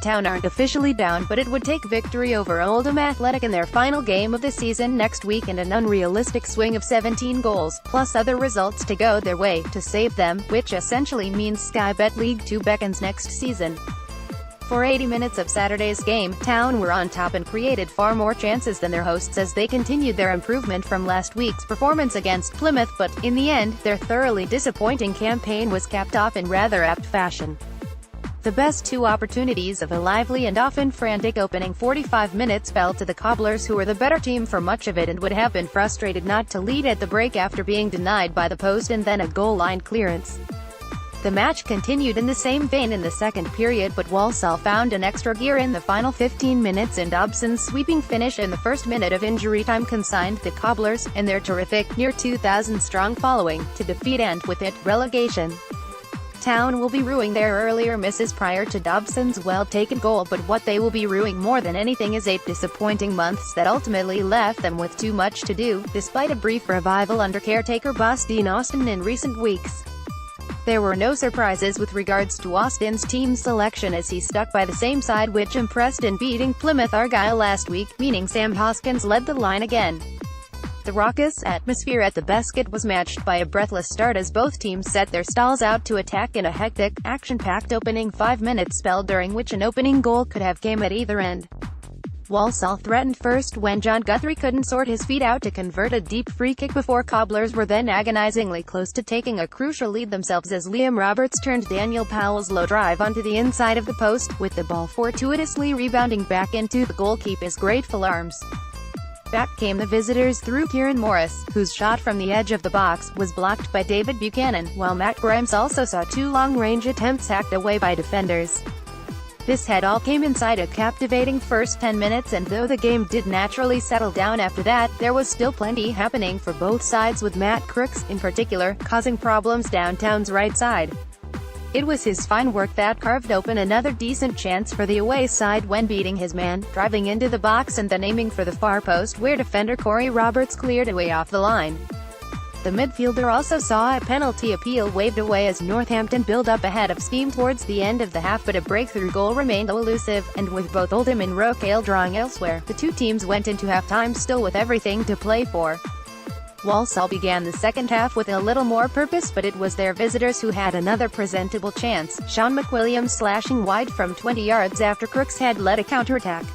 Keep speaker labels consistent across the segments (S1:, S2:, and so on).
S1: Town aren't officially down, but it would take victory over Oldham Athletic in their final game of the season next week and an unrealistic swing of 17 goals, plus other results to go their way, to save them, which essentially means Sky Bet League 2 beckons next season. For 80 minutes of Saturday's game, Town were on top and created far more chances than their hosts as they continued their improvement from last week's performance against Plymouth, but, in the end, their thoroughly disappointing campaign was capped off in rather apt fashion. The best two opportunities of a lively and often frantic opening 45 minutes fell to the Cobblers, who were the better team for much of it and would have been frustrated not to lead at the break after being denied by the post and then a goal-line clearance. The match continued in the same vein in the second period, but Walsall found an extra gear in the final 15 minutes, and Dobson's sweeping finish in the first minute of injury time consigned the Cobblers, and their terrific, near 2,000-strong following, to defeat and, with it, relegation. Town will be rueing their earlier misses prior to Dobson's well-taken goal, but what they will be rueing more than anything is 8 disappointing months that ultimately left them with too much to do, despite a brief revival under caretaker boss Dean Austin in recent weeks. There were no surprises with regards to Austin's team selection, as he stuck by the same side which impressed in beating Plymouth Argyle last week, meaning Sam Hoskins led the line again. The raucous atmosphere at the Bescot was matched by a breathless start as both teams set their stalls out to attack in a hectic, action-packed opening 5-minute spell during which an opening goal could have came at either end. Walsall threatened first when John Guthrie couldn't sort his feet out to convert a deep free kick before Cobblers were then agonizingly close to taking a crucial lead themselves as Liam Roberts turned Daniel Powell's low drive onto the inside of the post, with the ball fortuitously rebounding back into the goalkeeper's grateful arms. Back came the visitors through Kieran Morris, whose shot from the edge of the box was blocked by David Buchanan, while Matt Grimes also saw 2 long-range attempts hacked away by defenders. This had all came inside a captivating first 10 minutes, and though the game did naturally settle down after that, there was still plenty happening for both sides, with Matt Crooks, in particular, causing problems down Town's right side. It was his fine work that carved open another decent chance for the away side when beating his man, driving into the box and then aiming for the far post where defender Corey Roberts cleared away off the line. The midfielder also saw a penalty appeal waved away as Northampton built up ahead of steam towards the end of the half, but a breakthrough goal remained elusive, and with both Oldham and Rockale drawing elsewhere, the two teams went into half-time still with everything to play for. Walsall began the second half with a little more purpose, but it was their visitors who had another presentable chance, Sean McWilliams slashing wide from 20 yards after Crooks had led a counterattack.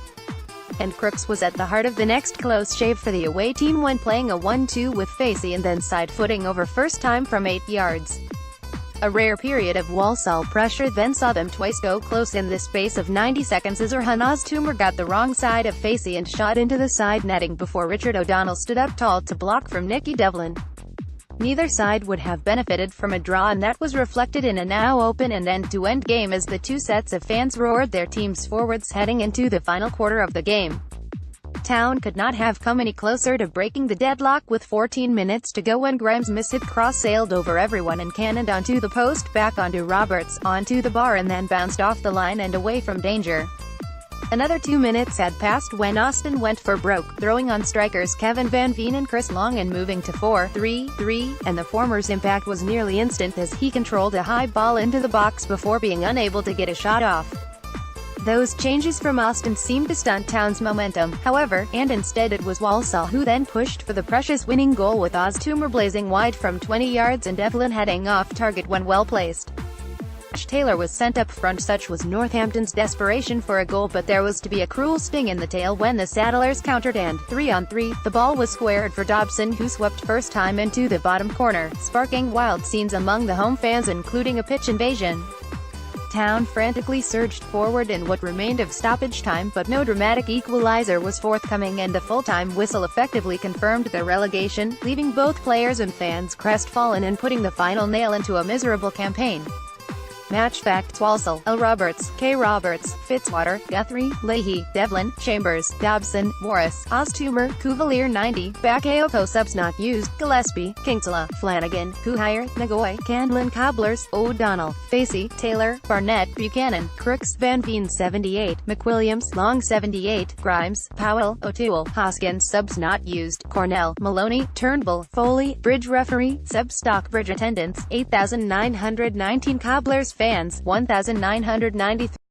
S1: And Crooks was at the heart of the next close shave for the away team when playing a 1-2 with Facey and then side-footing over first time from 8 yards. A rare period of Walsall pressure then saw them twice go close in the space of 90 seconds as Orhan Oztumer got the wrong side of Facey and shot into the side netting before Richard O'Donnell stood up tall to block from Nicky Devlin. Neither side would have benefited from a draw, and that was reflected in a now open and end-to-end game as the two sets of fans roared their teams forwards heading into the final quarter of the game. Town could not have come any closer to breaking the deadlock with 14 minutes to go when Grimes' mishit cross sailed over everyone and cannoned onto the post, back onto Roberts, onto the bar and then bounced off the line and away from danger. Another 2 minutes had passed when Austin went for broke, throwing on strikers Kevin Van Veen and Chris Long and moving to 4-3-3, and the former's impact was nearly instant as he controlled a high ball into the box before being unable to get a shot off. Those changes from Austin seemed to stunt Town's momentum, however, and instead it was Walsall who then pushed for the precious winning goal, with Oztumer blazing wide from 20 yards and Devlin heading off target when well placed. Taylor was sent up front. Such was Northampton's desperation for a goal, but there was to be a cruel sting in the tail when the Saddlers countered and, 3-on-3, the ball was squared for Dobson, who swept first time into the bottom corner, sparking wild scenes among the home fans including a pitch invasion. Town frantically surged forward in what remained of stoppage time, but no dramatic equalizer was forthcoming, and the full-time whistle effectively confirmed their relegation, leaving both players and fans crestfallen and putting the final nail into a miserable campaign. Match facts: Walsall, L. Roberts, K. Roberts, Fitzwater, Guthrie, Leahy, Devlin, Chambers, Dobson, Morris, Oztumer, Cuvalier 90, Bakayoko. Subs not used: Gillespie, Kingsala, Flanagan, Kuhire, Nagoy, Candlin. Cobblers, O'Donnell, Facey, Taylor, Barnett, Buchanan, Crooks, Van Veen 78, McWilliams, Long 78, Grimes, Powell, O'Toole, Hoskins. Subs not used: Cornell, Maloney, Turnbull, Foley, Bridge. Referee, sub Stockbridge. Attendance 8,919. Cobblers fans 1,993.